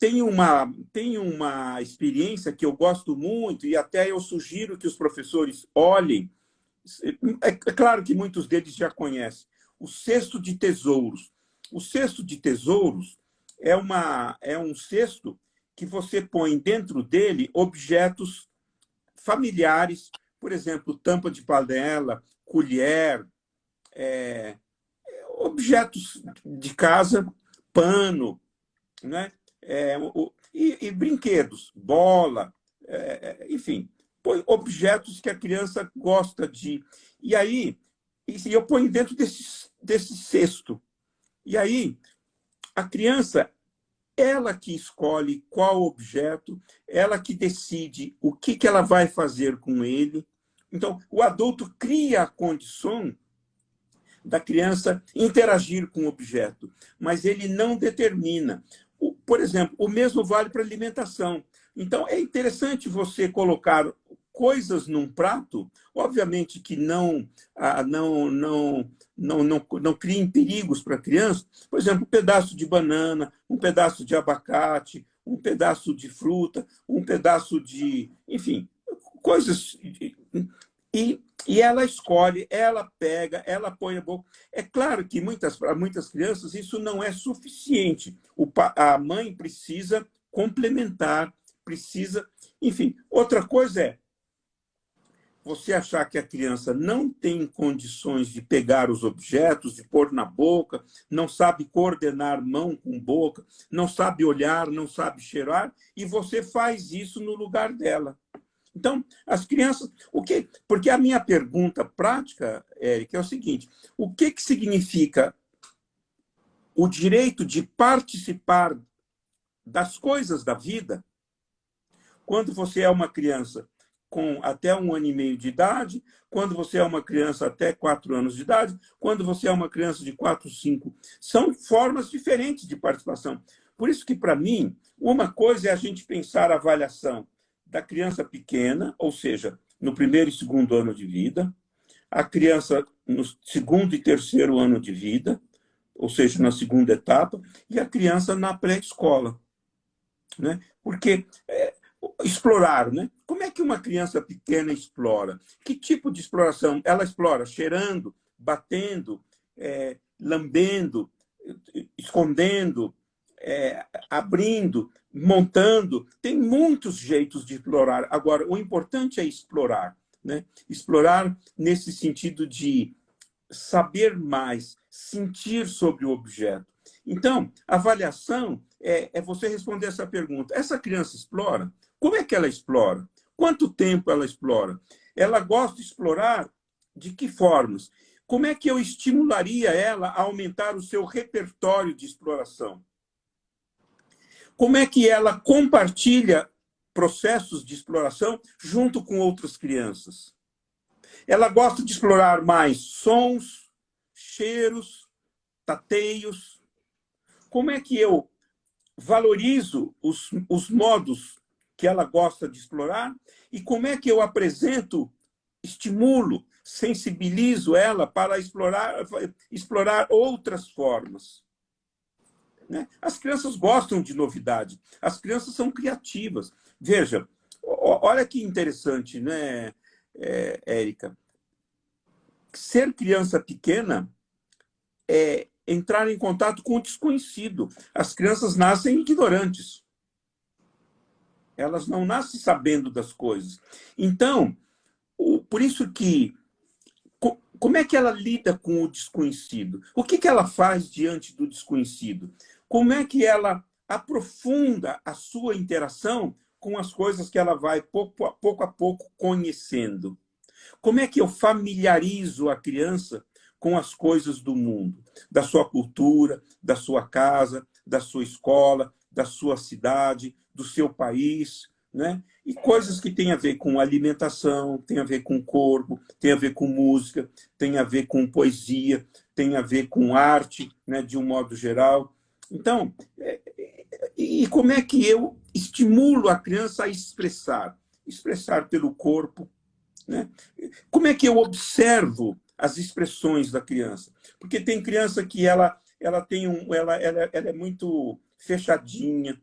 B: tem uma experiência que eu gosto muito e até eu sugiro que os professores olhem. É claro que muitos deles já conhecem. O cesto de tesouros. O cesto de tesouros é um cesto que você põe dentro dele objetos familiares, por exemplo, tampa de panela, colher, objetos de casa, pano, né? E brinquedos, bola, enfim, põe objetos que a criança gosta de. E aí, eu ponho dentro desse cesto. E aí, a criança ela que escolhe qual objeto, ela que decide o que ela vai fazer com ele. Então, o adulto cria a condição da criança interagir com o objeto, mas ele não determina. Por exemplo, o mesmo vale para a alimentação. Então, é interessante você colocar coisas num prato, obviamente que não criem perigos para a criança. Por exemplo, um pedaço de banana, um pedaço de abacate, um pedaço de fruta, um pedaço de... Enfim, coisas... E ela escolhe, ela pega, ela põe a boca. É claro que para muitas crianças isso não é suficiente. A mãe precisa complementar, precisa... Enfim, outra coisa é você achar que a criança não tem condições de pegar os objetos, de pôr na boca, não sabe coordenar mão com boca, não sabe olhar, não sabe cheirar, e você faz isso no lugar dela. Então, as crianças... Porque a minha pergunta prática, Érica, é o seguinte: o que significa o direito de participar das coisas da vida quando você é uma criança com até 1 ano e meio de idade, quando você é uma criança até 4 anos de idade, quando você é uma criança de 4, 5. São formas diferentes de participação. Por isso que, para mim, uma coisa é a gente pensar a avaliação da criança pequena, ou seja, no 1º e 2º ano de vida, a criança no 2º e 3º ano de vida, ou seja, na 2ª etapa, e a criança na pré-escola, né? Porque explorar, né? Como é que uma criança pequena explora? Que tipo de exploração? Ela explora cheirando, batendo, lambendo, escondendo, abrindo, montando. Tem muitos jeitos de explorar. Agora, o importante é explorar, né? Explorar nesse sentido de saber mais, sentir sobre o objeto. Então, a avaliação é você responder essa pergunta. Essa criança explora? Como é que ela explora? Quanto tempo ela explora? Ela gosta de explorar de que formas? Como é que eu estimularia ela a aumentar o seu repertório de exploração? Como é que ela compartilha processos de exploração junto com outras crianças? Ela gosta de explorar mais sons, cheiros, tateios. Como é que eu valorizo os modos que ela gosta de explorar e como é que eu apresento, estimulo, sensibilizo ela para explorar outras formas? Né? As crianças gostam de novidade, as crianças são criativas. Veja, olha que interessante, né, Érica? Ser criança pequena é entrar em contato com o desconhecido. As crianças nascem ignorantes. Elas não nascem sabendo das coisas. Então, por isso que... Como é que ela lida com o desconhecido? O que ela faz diante do desconhecido? Como é que ela aprofunda a sua interação com as coisas que ela vai, pouco a pouco, conhecendo? Como é que eu familiarizo a criança com as coisas do mundo? Da sua cultura, da sua casa, da sua escola, da sua cidade, do seu país, né? E coisas que têm a ver com alimentação, têm a ver com corpo, têm a ver com música, têm a ver com poesia, têm a ver com arte, né, de um modo geral. Então, e como é que eu estimulo a criança a expressar? Expressar pelo corpo, né? Como é que eu observo as expressões da criança? Porque tem criança que ela é muito fechadinha,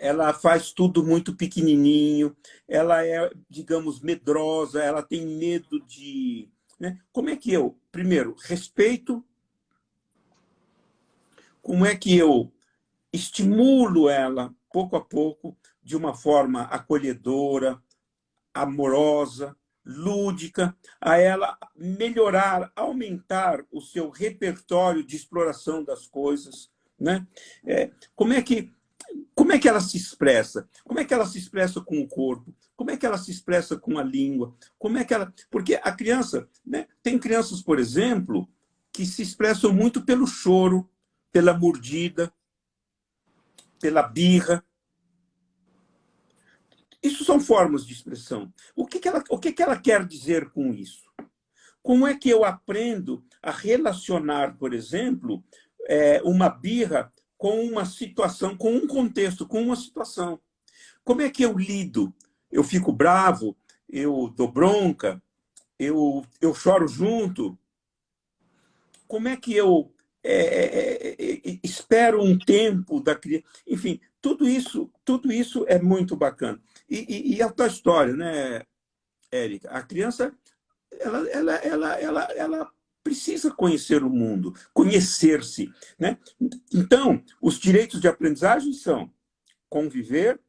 B: ela faz tudo muito pequenininho, ela é, digamos, medrosa, ela tem medo de... Né? Como é que eu, primeiro, respeito? Como é que eu estimulo ela, pouco a pouco, de uma forma acolhedora, amorosa, lúdica, a ela melhorar, aumentar o seu repertório de exploração das coisas, né? Como é que ela se expressa? Como é que ela se expressa com o corpo? Como é que ela se expressa com a língua? Como é que ela... Porque a criança, né? Tem crianças, por exemplo, que se expressam muito pelo choro, pela mordida. pela birra. Isso são formas de expressão. O que ela quer dizer com isso? Como é que eu aprendo a relacionar, por exemplo, uma birra com uma situação, com um contexto, com uma situação? Como é que eu lido? Eu fico bravo, eu dou bronca, eu choro junto. Como é que eu espero um tempo da criança? Enfim, tudo isso é muito bacana. E a tua história, né, Érica? A criança ela precisa conhecer o mundo, conhecer-se, né? Então, os direitos de aprendizagem são conviver,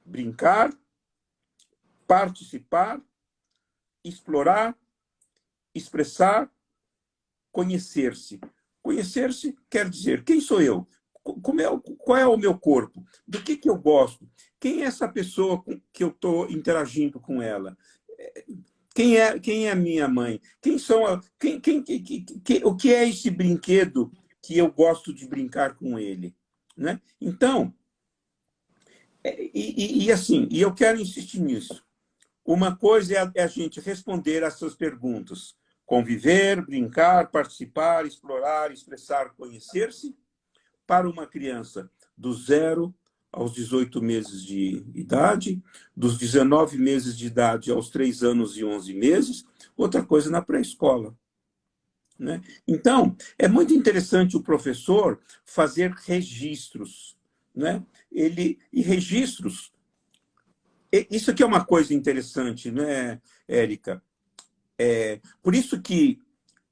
B: brincar, participar, explorar, expressar, conhecer-se. Conhecer-se quer dizer quem sou eu? Qual é o meu corpo? Do que eu gosto? Quem é essa pessoa que eu estou interagindo com ela? Quem é a minha mãe? O que é esse brinquedo que eu gosto de brincar com ele? Né? Então, assim, eu quero insistir nisso. Uma coisa é a gente responder essas perguntas. Conviver, brincar, participar, explorar, expressar, conhecer-se, para uma criança do 0 aos 18 meses de idade, dos 19 meses de idade aos 3 anos e 11 meses, outra coisa na pré-escola. Né? Então, é muito interessante o professor fazer registros. Né? E registros, isso aqui é uma coisa interessante, né, Érica? Por isso que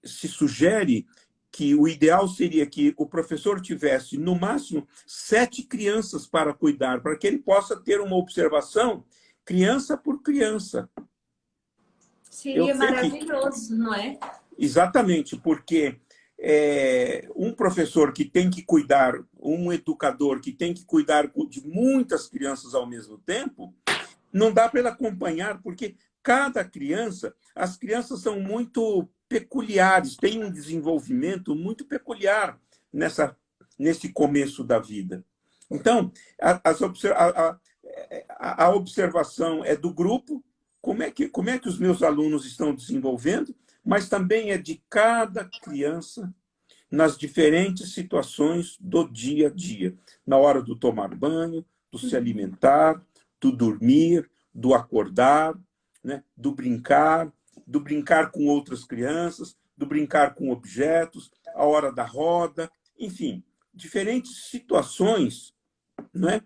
B: se sugere que o ideal seria que o professor tivesse, no máximo, 7 crianças para cuidar, para que ele possa ter uma observação criança por criança.
A: Seria maravilhoso, não é?
B: Exatamente, porque um professor que tem que cuidar, um educador que tem que cuidar de muitas crianças ao mesmo tempo, não dá para ele acompanhar, porque cada criança, as crianças são muito peculiares, têm um desenvolvimento muito peculiar nesse começo da vida. Então, a observação é do grupo, como é que os meus alunos estão desenvolvendo, mas também é de cada criança nas diferentes situações do dia a dia, na hora do tomar banho, do se alimentar, do dormir, do acordar, né? do brincar com outras crianças, do brincar com objetos, a hora da roda, enfim, diferentes situações, né?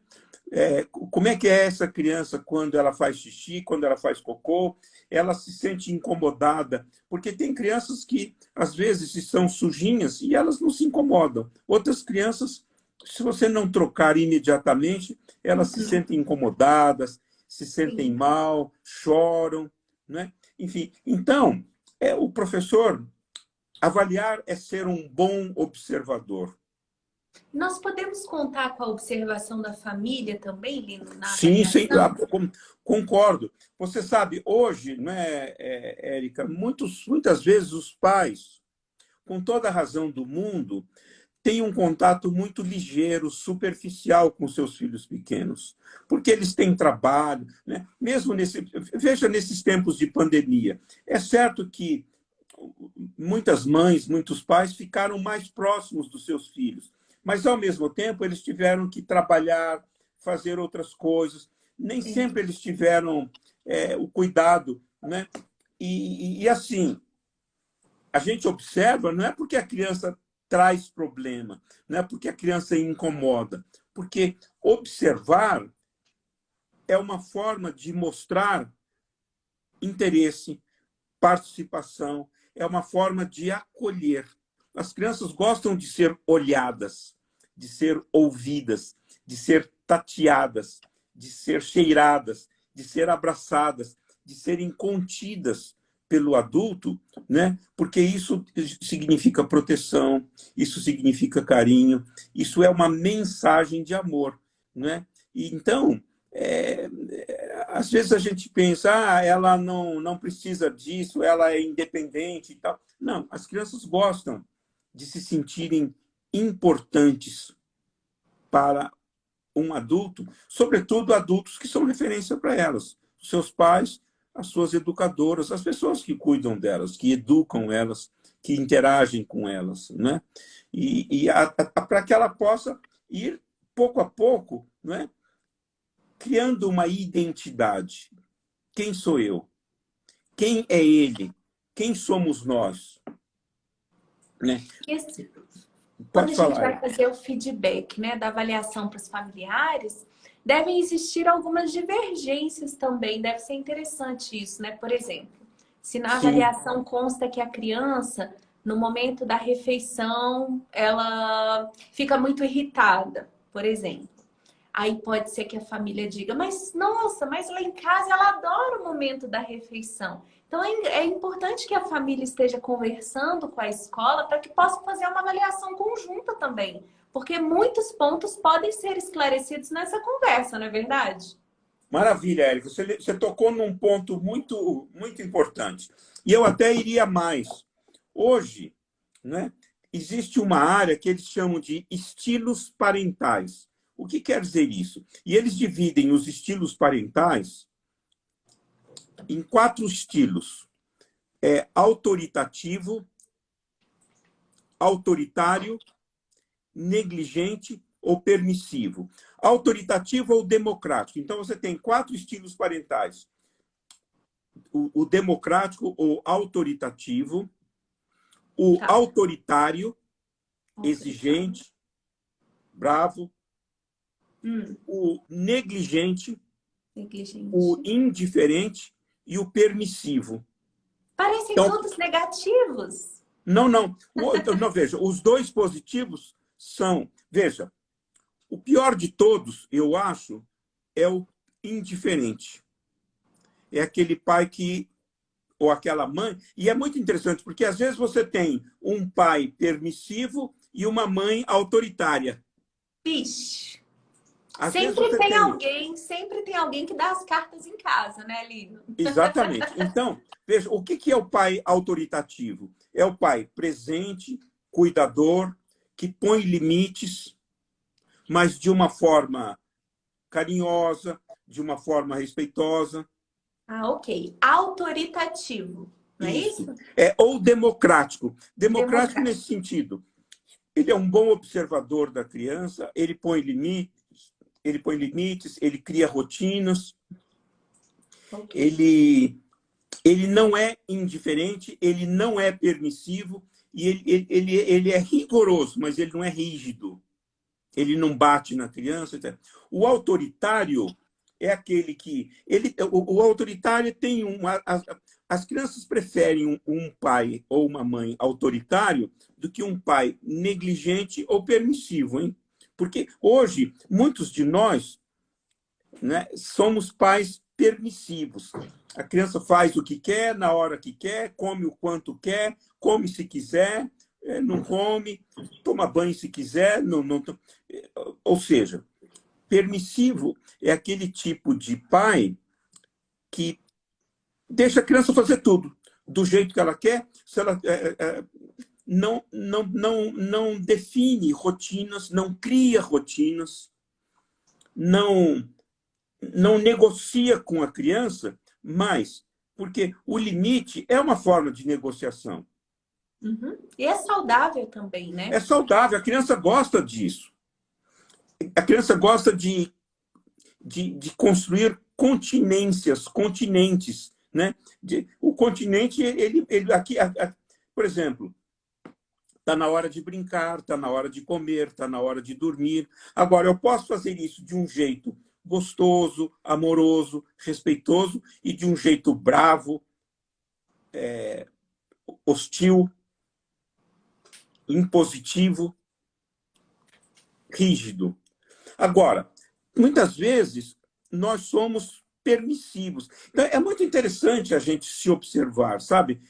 B: Como é que é essa criança quando ela faz xixi, quando ela faz cocô, ela se sente incomodada, porque tem crianças que, às vezes, são sujinhas e elas não se incomodam. Outras crianças, se você não trocar imediatamente, elas se sentem incomodadas, se sentem mal, choram, né? Enfim, então, o professor avaliar é ser um bom observador.
A: Nós podemos contar com a observação da família também, Lino, na
B: Sim, sim,
A: avaliação?
B: concordo. Você sabe, hoje, né, Érica, muitas vezes os pais, com toda a razão do mundo, têm um contato muito ligeiro, superficial com seus filhos pequenos, porque eles têm trabalho, né? Mesmo veja nesses tempos de pandemia. É certo que muitas mães, muitos pais ficaram mais próximos dos seus filhos, mas, ao mesmo tempo, eles tiveram que trabalhar, fazer outras coisas. Nem sempre eles tiveram o cuidado. Né? E, assim, a gente observa, não é porque a criança traz problema, não é porque a criança incomoda, porque observar é uma forma de mostrar interesse, participação, é uma forma de acolher. As crianças gostam de ser olhadas, de ser ouvidas, de ser tateadas, de ser cheiradas, de ser abraçadas, de serem contidas pelo adulto, né? Porque isso significa proteção, isso significa carinho, isso é uma mensagem de amor, né? E então, às vezes a gente pensa, ela não precisa disso, ela é independente e tal. Não, as crianças gostam de se sentirem importantes. para um adulto, sobretudo adultos que são referência para elas, os seus pais, as suas educadoras, as pessoas que cuidam delas, que educam elas, que interagem com elas, né? Para que ela possa ir pouco a pouco, né, criando uma identidade. Quem sou eu? Quem é ele? Quem somos nós? Né?
A: Quando
B: Pode
A: a gente
B: falar.
A: vai fazer o feedback, né, da avaliação para os familiares, devem existir algumas divergências também. Deve ser interessante isso, né? Por exemplo, se na
B: Sim.
A: avaliação consta que a criança, no momento da refeição, ela fica muito irritada, por exemplo. Aí pode ser que a família diga, mas nossa, mas lá em casa ela adora o momento da refeição. Então é importante que a família esteja conversando com a escola para que possa fazer uma avaliação conjunta também. Porque muitos pontos podem ser esclarecidos nessa conversa, não é verdade?
B: Maravilha, Érica. Você tocou num ponto muito, muito importante. E eu até iria mais. Hoje, né, existe uma área que eles chamam de estilos parentais. O que quer dizer isso? E eles dividem os estilos parentais em 4 estilos. Autoritativo, autoritário, negligente ou permissivo. Autoritativo ou democrático. Então, você tem 4 estilos parentais. O democrático ou autoritativo, o autoritário, exigente, bravo, o negligente, o indiferente e o permissivo.
A: Parecem
B: Então,
A: todos negativos.
B: Não. Não, veja, os 2 positivos são... Veja, o pior de todos, eu acho, é o indiferente. É aquele pai que... ou aquela mãe... E é muito interessante, porque às vezes você tem um pai permissivo e uma mãe autoritária.
A: Vixe.
B: Às vezes
A: Sempre
B: você
A: tem alguém que dá as cartas em casa, né, Lino?
B: Exatamente. Então, veja, o que é o pai autoritativo? É o pai presente, cuidador, que põe limites, mas de uma forma carinhosa, de uma forma respeitosa.
A: Ah, ok. Autoritativo, não é
B: Isso.
A: isso?
B: Ou democrático. Democrático nesse sentido. Ele é um bom observador da criança, ele põe limites, ele cria rotinas. Okay. Ele não é indiferente, ele não é permissivo e ele é rigoroso, mas ele não é rígido. Ele não bate na criança. Etc. O autoritário é aquele que... O autoritário tem as crianças preferem um pai ou uma mãe autoritário do que um pai negligente ou permissivo. Hein? Porque hoje, muitos de nós, né, somos pais permissivos. A criança faz o que quer, na hora que quer, come o quanto quer, come se quiser, não come, toma banho se quiser. Não. Ou seja, permissivo é aquele tipo de pai que deixa a criança fazer tudo, do jeito que ela quer, se ela não define rotinas, não cria rotinas, não negocia com a criança, mas porque o limite é uma forma de negociação.
A: Uhum. E é saudável também, né?
B: É saudável, a criança gosta disso. A criança gosta de construir continentes, né? O continente, ele aqui, por exemplo, está na hora de brincar, está na hora de comer, está na hora de dormir. Agora, eu posso fazer isso de um jeito gostoso, amoroso, respeitoso e de um jeito bravo, hostil, impositivo, rígido. Agora, muitas vezes, nós somos permissivos. Então, é muito interessante a gente se observar, sabe?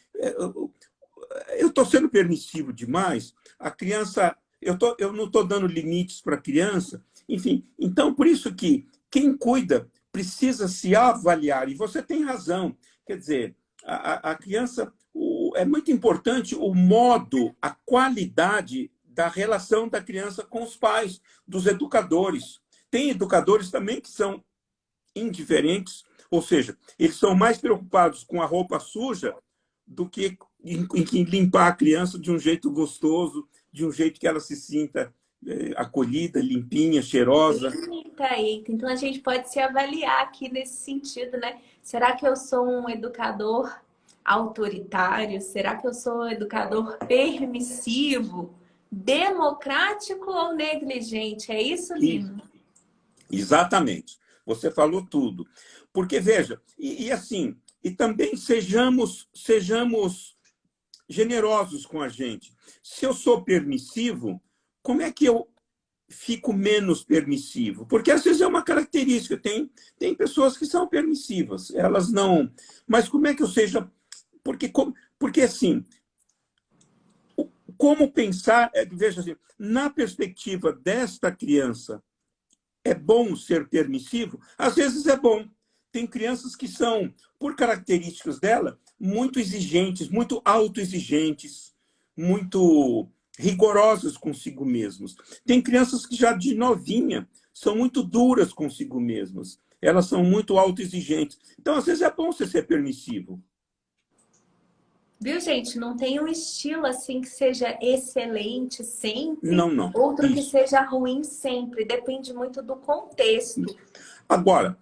B: Eu estou sendo permissivo demais, a criança... Eu não estou dando limites para a criança. Enfim, então, por isso que quem cuida precisa se avaliar. E você tem razão. Quer dizer, a criança... É muito importante o modo, a qualidade da relação da criança com os pais, dos educadores. Tem educadores também que são indiferentes, ou seja, eles são mais preocupados com a roupa suja do que em limpar a criança de um jeito gostoso, de um jeito que ela se sinta acolhida, limpinha, cheirosa.
A: Eita, eita. Então a gente pode se avaliar aqui nesse sentido, né? Será que eu sou um educador autoritário? Será que eu sou um educador permissivo, democrático ou negligente? É isso, Lino?
B: Exatamente. Você falou tudo. Porque, veja, assim, e também sejamos generosos com a gente. Se eu sou permissivo, como é que eu fico menos permissivo? Porque às vezes é uma característica. Tem pessoas que são permissivas, elas não. Mas como é que eu seja. Porque assim, como pensar, veja assim, na perspectiva desta criança, é bom ser permissivo? Às vezes é bom. Tem crianças que são, por características dela, muito exigentes, muito autoexigentes, muito rigorosas consigo mesmas. Tem crianças que já de novinha são muito duras consigo mesmas. Elas são muito autoexigentes. Então, às vezes, é bom você ser permissivo.
A: Viu, gente? Não tem um estilo assim que seja excelente sempre,
B: Não, não.
A: outro que
B: Isso.
A: seja ruim sempre. Depende muito do contexto.
B: Agora,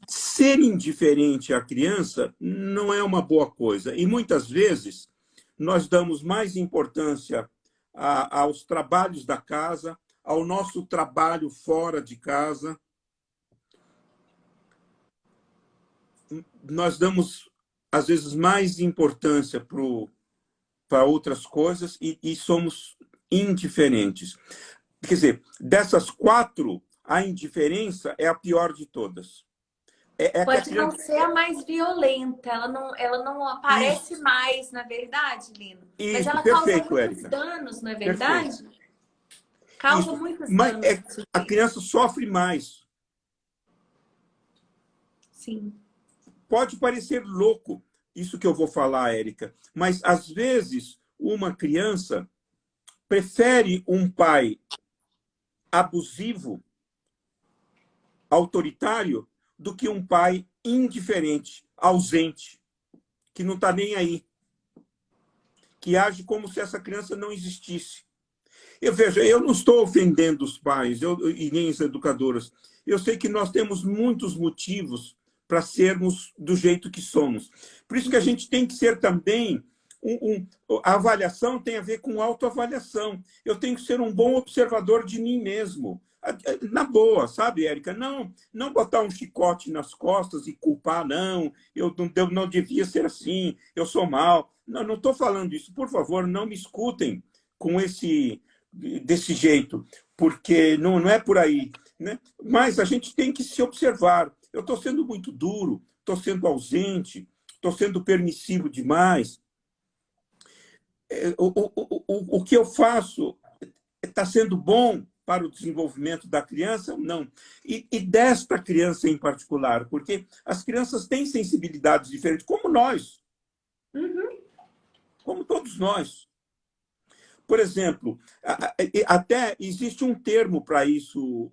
B: ser indiferente à criança não é uma boa coisa. E muitas vezes nós damos mais importância aos trabalhos da casa, ao nosso trabalho fora de casa. Nós damos, às vezes, mais importância para outras coisas e somos indiferentes. Quer dizer, dessas quatro, a indiferença é a pior de todas.
A: Pode não ser a mais violenta, ela não aparece
B: Isso,
A: mais, na verdade, Lino. Mas
B: isso,
A: ela causa
B: perfeito,
A: muitos
B: Érica.
A: danos, não é
B: Perfeito.
A: verdade? Causa
B: Isso.
A: muitos
B: Mas
A: danos.
B: a criança sofre mais.
A: Sim.
B: Pode parecer louco isso que eu vou falar, Érica, mas às vezes uma criança prefere um pai abusivo, autoritário, do que um pai indiferente, ausente, que não está nem aí, que age como se essa criança não existisse. Eu vejo, eu não estou ofendendo os pais e nem as educadoras. Eu sei que nós temos muitos motivos para sermos do jeito que somos. Por isso que a gente tem que ser também... a avaliação tem a ver com autoavaliação. Eu tenho que ser um bom observador de mim mesmo. Na boa, sabe, Érica? Não botar um chicote nas costas e culpar, não, eu não devia ser assim, eu sou mal. Não estou falando isso. Por favor, não me escutem desse jeito, porque não é por aí, né? Mas a gente tem que se observar. Eu estou sendo muito duro, estou sendo ausente, estou sendo permissivo demais. O que eu faço está sendo bom para o desenvolvimento da criança? Não. E desta criança em particular, porque as crianças têm sensibilidades diferentes, como nós, como todos nós. Por exemplo, até existe um termo para isso,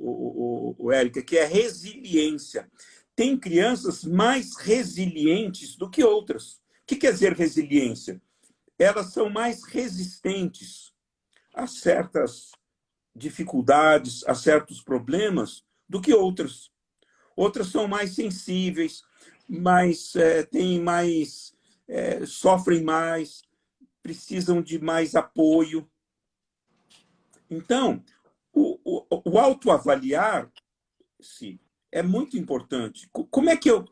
B: Érica, que é resiliência. Tem crianças mais resilientes do que outras. O que quer dizer resiliência? Elas são mais resistentes a certas dificuldades, a certos problemas do que outras. Outras são mais sensíveis, têm mais, sofrem mais, precisam de mais apoio. Então, o autoavaliar-se é muito importante. Como é que eu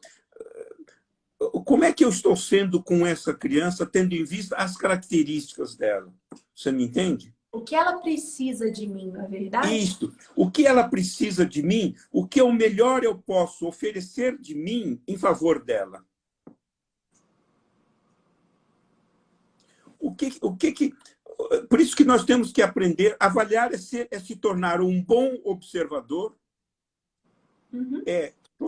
B: estou sendo com essa criança, tendo em vista as características dela? Você me entende?
A: O que ela precisa de mim, não é verdade?
B: Isso. O que ela precisa de mim, o que o melhor eu posso oferecer de mim em favor dela. Por isso que nós temos que aprender, avaliar é se tornar um bom observador,